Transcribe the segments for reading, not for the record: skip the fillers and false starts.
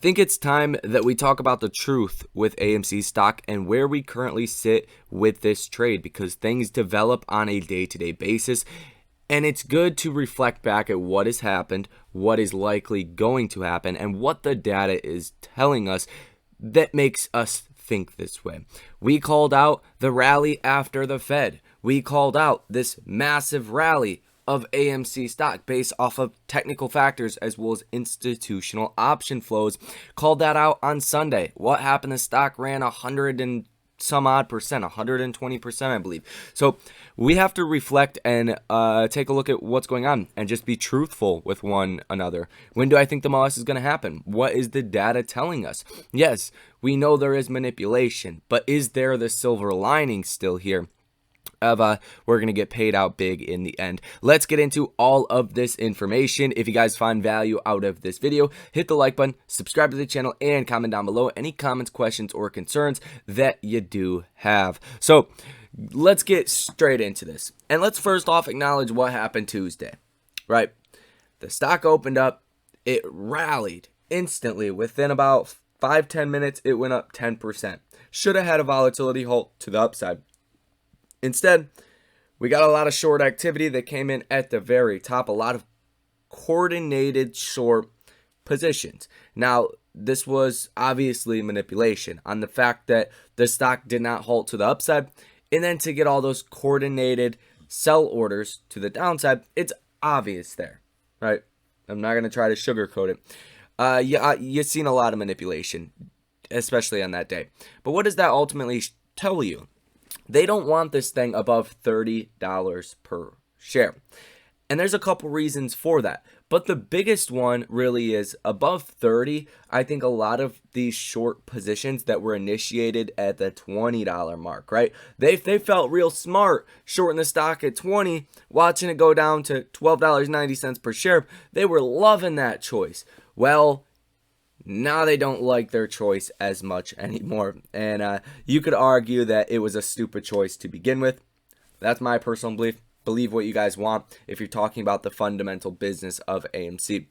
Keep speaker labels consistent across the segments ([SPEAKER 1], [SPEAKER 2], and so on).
[SPEAKER 1] Think it's time that we talk about the truth with AMC stock and where we currently sit with this trade, because things develop on a day-to-day basis, and it's good to reflect back at what has happened, what is likely going to happen, and what the data is telling us that makes us think this way. We called out the rally after the Fed. We called out this massive rally of AMC stock based off of technical factors as well as institutional option flows. Called that out on Sunday. What happened? The stock ran 100 and some odd percent, 120%, I believe. So we have to reflect and take a look at what's going on and just be truthful with one another. When do I think the MOASS is going to happen? What is the data telling us? Yes, we know there is manipulation, but is there the silver lining still here? We're going to get paid out big in the end. Let's get into all of this information. If you guys find value out of this video, hit the like button, subscribe to the channel, and comment down below any comments, questions, or concerns that you do have. So let's get straight into this. And let's first off acknowledge what happened Tuesday, right? The stock opened up, it rallied instantly. Within about 5-10 minutes, it went up 10%. Should have had a volatility halt to the upside. Instead, we got a lot of short activity that came in at the very top, a lot of coordinated short positions. Now, this was obviously manipulation on the fact that the stock did not halt to the upside, and then to get all those coordinated sell orders to the downside, it's obvious there, right? I'm not going to try to sugarcoat it. You've seen a lot of manipulation, especially on that day. But what does that ultimately tell you? They don't want this thing above $30 per share. And there's a couple reasons for that. But the biggest one really is above 30. I think a lot of these short positions that were initiated at the $20 mark, right? They felt real smart shorting the stock at 20, watching it go down to $12.90 per share. They were loving that choice. Well, now they don't like their choice as much anymore. And you could argue that it was a stupid choice to begin with. That's my personal belief. Believe what you guys want if you're talking about the fundamental business of AMC.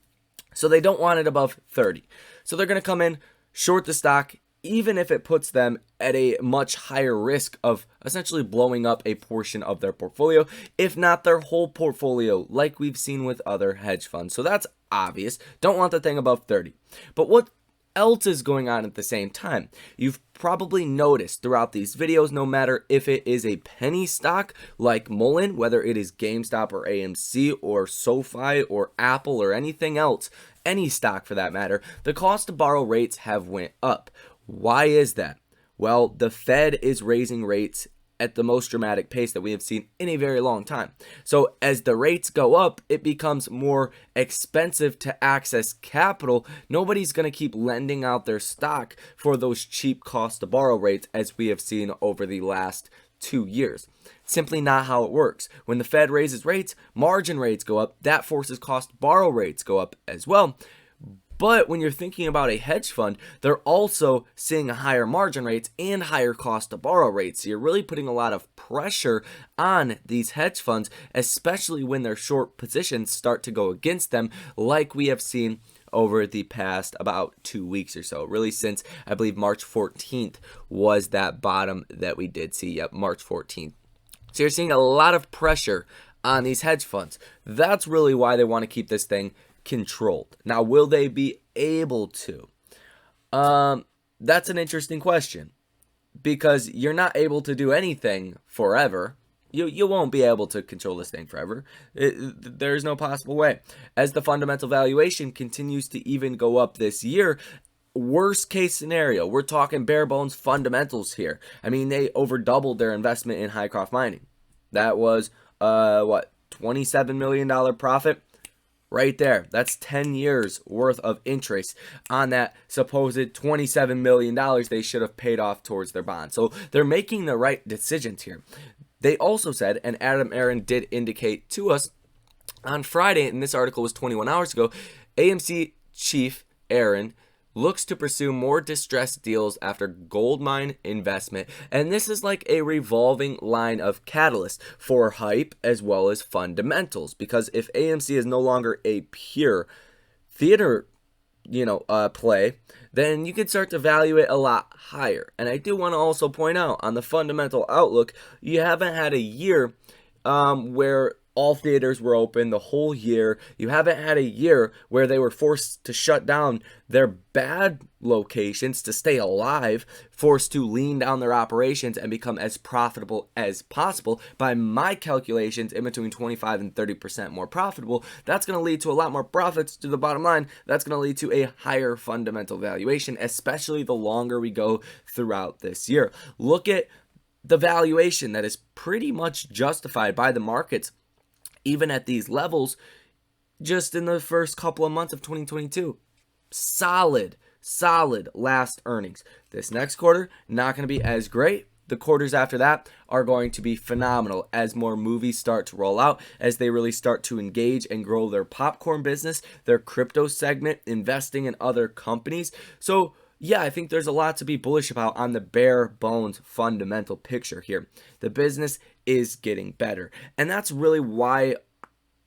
[SPEAKER 1] So they don't want it above 30. So they're going to come in, short the stock, even if it puts them at a much higher risk of essentially blowing up a portion of their portfolio, if not their whole portfolio, like we've seen with other hedge funds. So that's obvious. Don't want the thing above 30. But what else is going on at the same time? You've probably noticed throughout these videos, no matter if it is a penny stock like Mullen, whether it is GameStop or AMC or SoFi or Apple or anything else, any stock for that matter, the cost to borrow rates have went up. Why is that? Well, the Fed is raising rates at the most dramatic pace that we have seen in a very long time. So as the rates go up, it becomes more expensive to access capital. Nobody's going to keep lending out their stock for those cheap cost to borrow rates as we have seen over the last 2 years. Simply not how it works. When the Fed raises rates, margin rates go up. That forces cost to borrow rates go up as well. But when you're thinking about a hedge fund, they're also seeing higher margin rates and higher cost to borrow rates. So you're really putting a lot of pressure on these hedge funds, especially when their short positions start to go against them, like we have seen over the past about 2 weeks or so. Really since, I believe, March 14th was that bottom that we did see. Yep, March 14th. So you're seeing a lot of pressure on these hedge funds. That's really why they want to keep this thing controlled. Now, will they be able to? That's an interesting question, because you're not able to do anything forever. You won't be able to control this thing forever. There's no possible way. As the fundamental valuation continues to even go up this year, worst case scenario, we're talking bare bones fundamentals here. I mean, they over doubled their investment in Hycroft Mining. That was $27 million profit. Right there. That's 10 years worth of interest on that supposed $27 million they should have paid off towards their bond. So they're making the right decisions here. They also said, and Adam Aaron did indicate to us on Friday, and this article was 21 hours ago, AMC chief Aaron looks to pursue more distressed deals after gold mine investment. And this is like a revolving line of catalysts for hype as well as fundamentals. Because if AMC is no longer a pure theater play, then you can start to value it a lot higher. And I do want to also point out on the fundamental outlook, you haven't had a year where all theaters were open the whole year. You haven't had a year where they were forced to shut down their bad locations to stay alive, forced to lean down their operations and become as profitable as possible. By my calculations, in between 25 and 30% more profitable. That's going to lead to a lot more profits to the bottom line. That's going to lead to a higher fundamental valuation, especially the longer we go throughout this year. Look at the valuation that is pretty much justified by the markets, even at these levels, just in the first couple of months of 2022. Solid last earnings. This next quarter, not going to be as great. The quarters after that are going to be phenomenal as more movies start to roll out, as they really start to engage and grow their popcorn business, their crypto segment, investing in other companies. So yeah, I think there's a lot to be bullish about on the bare bones fundamental picture here. The business is getting better. And that's really why,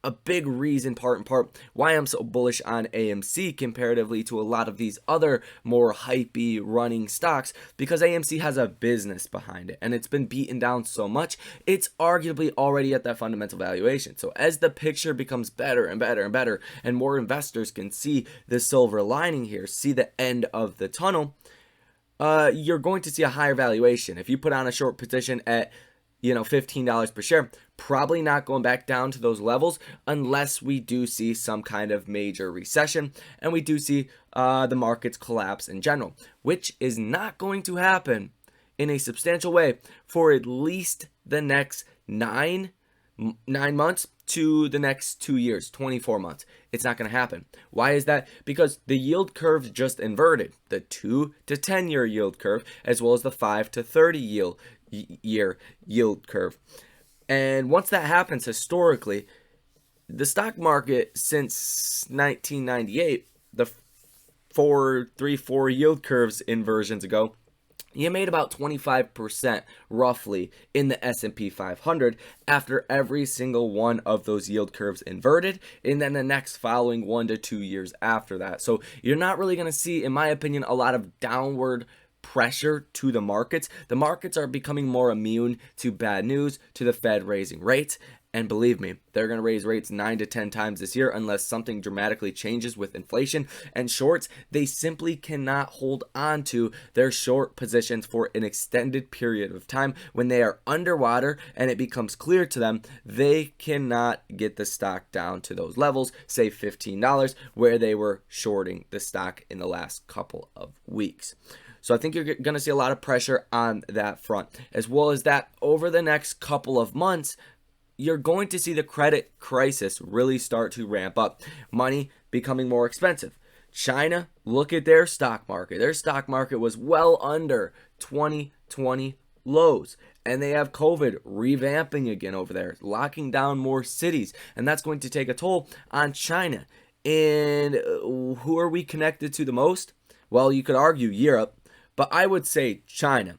[SPEAKER 1] a big reason, part and part, why I'm so bullish on AMC comparatively to a lot of these other more hypey running stocks, because AMC has a business behind it and it's been beaten down so much, it's arguably already at that fundamental valuation. So as the picture becomes better and better and better, and more investors can see the silver lining here, see the end of the tunnel, you're going to see a higher valuation. If you put on a short position at $15 per share, probably not going back down to those levels unless we do see some kind of major recession and we do see the markets collapse in general, which is not going to happen in a substantial way for at least the next nine months to the next 2 years, 24 months. It's not going to happen. Why is that? Because the yield curve just inverted. The 2 to 10 year yield curve, as well as the 5 to 30 year yield curve. And once that happens, historically, the stock market since 1998, the 4 yield curves inversions ago, you made about 25% roughly in the S&P 500 after every single one of those yield curves inverted, and then the next following 1 to 2 years after that. So you're not really going to see, in my opinion, a lot of downward pressure to the markets. The markets are becoming more immune to bad news, to the Fed raising rates. And believe me, they're going to raise rates 9 to 10 times this year unless something dramatically changes with inflation. And shorts, they simply cannot hold on to their short positions for an extended period of time when they are underwater and it becomes clear to them they cannot get the stock down to those levels, say $15, where they were shorting the stock in the last couple of weeks. So I think you're going to see a lot of pressure on that front, as well as that over the next couple of months, you're going to see the credit crisis really start to ramp up. Money becoming more expensive. China, look at their stock market. Their stock market was well under 2020 lows. And they have COVID revamping again over there, locking down more cities. And that's going to take a toll on China. And who are we connected to the most? Well, you could argue Europe, but I would say China.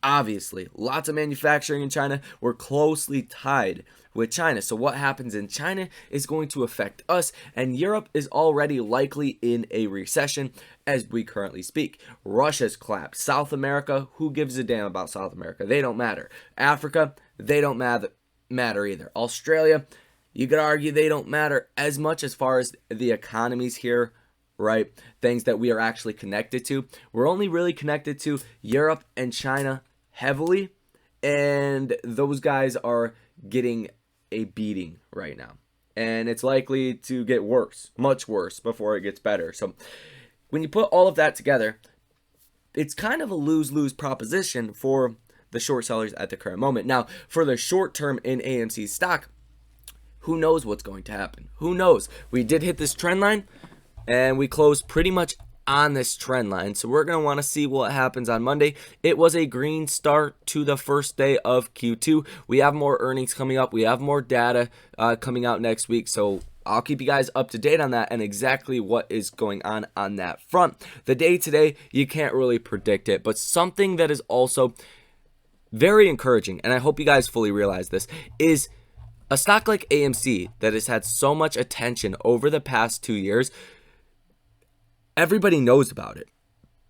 [SPEAKER 1] Obviously, lots of manufacturing in China. We're closely tied with China. So what happens in China is going to affect us, and Europe is already likely in a recession as we currently speak. Russia's collapsed. South America, who gives a damn about South America? They don't matter. Africa, they don't matter either. Australia, you could argue they don't matter as much as far as the economies here, right? Things that we are actually connected to. We're only really connected to Europe and China heavily, and those guys are getting a beating right now. And it's likely to get worse, much worse, before it gets better. So when you put all of that together, it's kind of a lose-lose proposition for the short sellers at the current moment. Now, for the short term in AMC stock, who knows what's going to happen? Who knows? We did hit this trend line, and we closed pretty much on this trend line. So we're going to want to see what happens on Monday. It was a green start to the first day of Q2. We have more earnings coming up. We have more data coming out next week. So I'll keep you guys up to date on that and exactly what is going on that front. The day today, you can't really predict it. But something that is also very encouraging, and I hope you guys fully realize this, is a stock like AMC that has had so much attention over the past 2 years. everybody knows about it.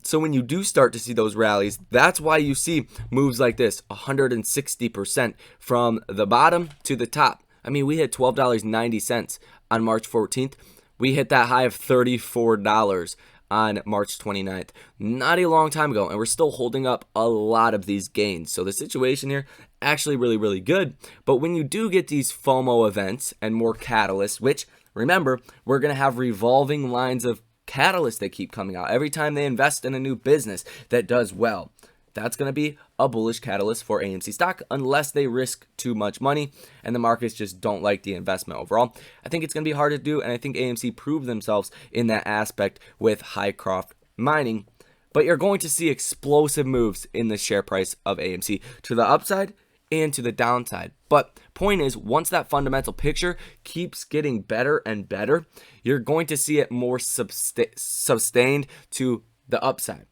[SPEAKER 1] So when you do start to see those rallies, that's why you see moves like this, 160% from the bottom to the top. I mean, we hit $12.90 on March 14th. We hit that high of $34 on March 29th, not a long time ago, and we're still holding up a lot of these gains. So the situation here, actually really, really good. But when you do get these FOMO events and more catalysts, which, remember, we're going to have revolving lines of catalysts that keep coming out every time they invest in a new business that does well. That's going to be a bullish catalyst for AMC stock unless they risk too much money and the markets just don't like the investment overall. I think it's going to be hard to do, and I think AMC proved themselves in that aspect with Hycroft Mining. But you're going to see explosive moves in the share price of AMC to the upside and to the downside. But point is, once that fundamental picture keeps getting better and better, you're going to see it more sustained to the upside.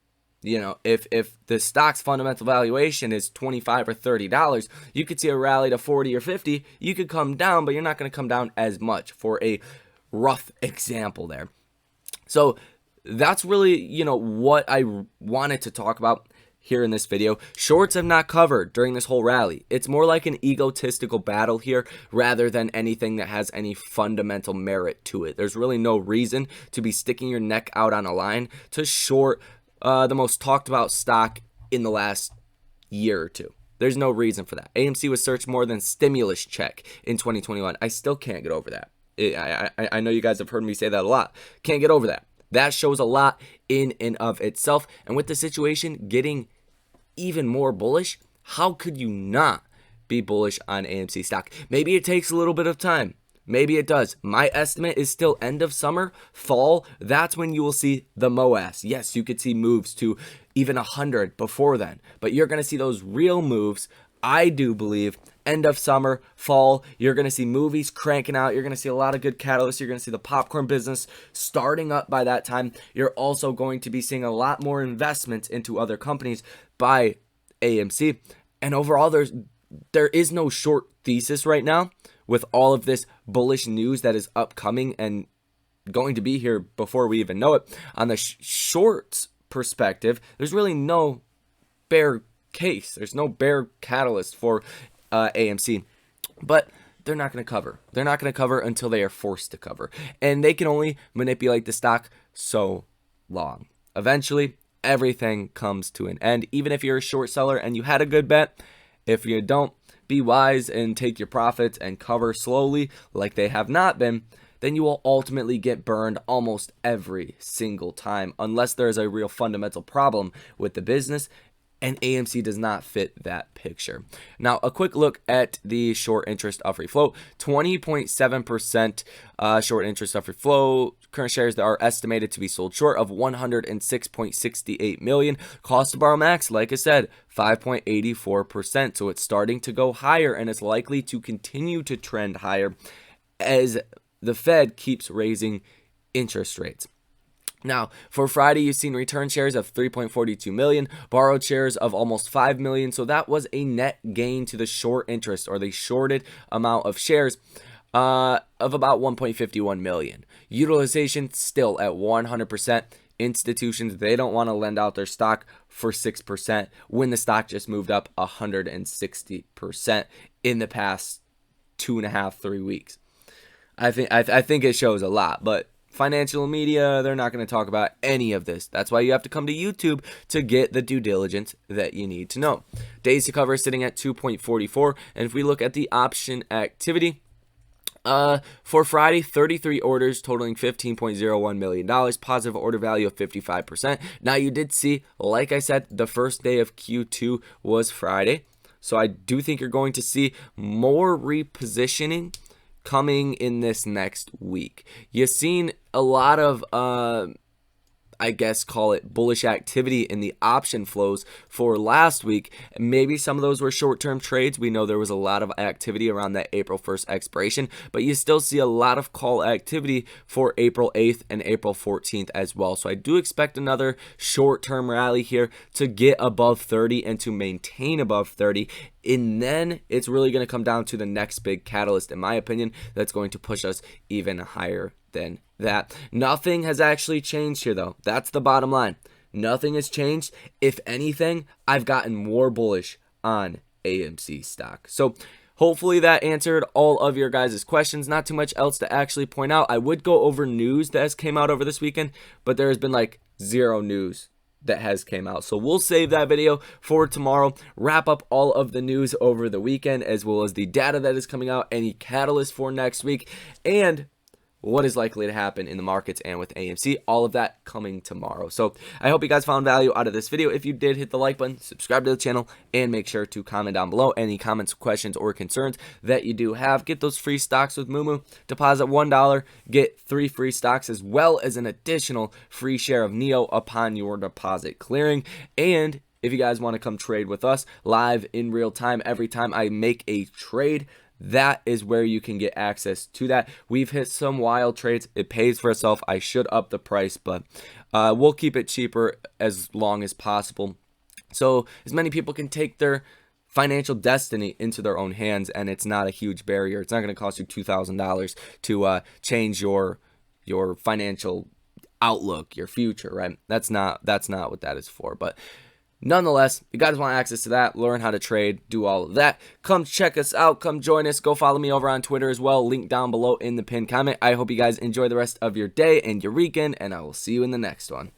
[SPEAKER 1] You know, if the stock's fundamental valuation is $25 or $30, you could see a rally to 40 or 50. You could come down, but you're not going to come down as much, for a rough example there. So that's really, you know, what I wanted to talk about here in this video. Shorts have not covered during this whole rally. It's more like an egotistical battle here rather than anything that has any fundamental merit to it. There's really no reason to be sticking your neck out on a line to short the most talked about stock in the last year or two. There's no reason for that. AMC was searched more than stimulus check in 2021. I still can't get over that. I know you guys have heard me say that a lot. Can't get over that. That shows a lot in and of itself. And with the situation getting even more bullish, how could you not be bullish on AMC stock? Maybe it takes a little bit of time. Maybe it does. My estimate is still end of summer, fall. That's when you will see the MOASS. Yes, you could see moves to even 100 before then. But you're going to see those real moves, I do believe, end of summer, fall. You're going to see movies cranking out. You're going to see a lot of good catalysts. You're going to see the popcorn business starting up by that time. You're also going to be seeing a lot more investments into other companies by AMC. And overall, there is no short thesis right now with all of this bullish news that is upcoming and going to be here before we even know it. On the shorts perspective, there's really no bear case. There's no bear catalyst for AMC, but they're not going to cover. They're not going to cover until they are forced to cover, and they can only manipulate the stock so long. Eventually, everything comes to an end. Even if you're a short seller and you had a good bet, if you don't, be wise and take your profits and cover slowly like they have not been, then you will ultimately get burned almost every single time unless there is a real fundamental problem with the business, and AMC does not fit that picture. Now, a quick look at the short interest of free float. 20.7% short interest of free float. Current shares that are estimated to be sold short of 106.68 million. Cost to borrow max, like I said, 5.84%. So it's starting to go higher, and it's likely to continue to trend higher as the Fed keeps raising interest rates. Now, for Friday, you've seen return shares of 3.42 million, borrowed shares of almost 5 million. So that was a net gain to the short interest, or the shorted amount of shares, of about 1.51 million. Utilization still at 100%. Institutions, they don't want to lend out their stock for 6% when the stock just moved up 160% in the past 2.5, 3 weeks. I think it shows a lot, but financial media, they're not going to talk about any of this. That's why you have to come to YouTube to get the due diligence that you need to know. Days to cover is sitting at 2.44. And if we look at the option activity, for Friday, 33 orders totaling $15.01 million, positive order value of 55%. Now, you did see, like I said, the first day of Q2 was Friday. So I do think you're going to see more repositioning coming in this next week. You've seen a lot of, I guess, call it bullish activity in the option flows for last week. Maybe some of those were short-term trades. We know there was a lot of activity around that April 1st expiration, but you still see a lot of call activity for April 8th and April 14th as well. So I do expect another short-term rally here to get above 30 and to maintain above 30. And then it's really going to come down to the next big catalyst, in my opinion, that's going to push us even higher than that. Nothing has actually changed here, though. That's the bottom line. Nothing has changed. If anything, I've gotten more bullish on AMC stock. So hopefully that answered all of your guys' questions. Not too much else to actually point out. I would go over news that has came out over this weekend, but there has been like zero news that has came out. So we'll save that video for tomorrow. Wrap up all of the news over the weekend, as well as the data that is coming out, any catalyst for next week, and what is likely to happen in the markets and with AMC. All of that coming tomorrow. So I hope you guys found value out of this video. If you did, hit the like button, subscribe to the channel, and make sure to comment down below any comments, questions, or concerns that you do have. Get those free stocks with Moomoo. Deposit $1, get 3 free stocks, as well as an additional free share of NEO upon your deposit clearing. And if you guys want to come trade with us live in real time every time I make a trade, that is where you can get access to that. We've hit some wild trades. It pays for itself. I should up the price, but we'll keep it cheaper as long as possible, so as many people can take their financial destiny into their own hands, and it's not a huge barrier. It's not going to cost you $2,000 to change your financial outlook, your future, right? That's not what that is for. But nonetheless, if you guys want access to that, learn how to trade, do all of that, come check us out, come join us, go follow me over on Twitter as well, link down below in the pinned comment. I hope you guys enjoy the rest of your day and your weekend, and I will see you in the next one.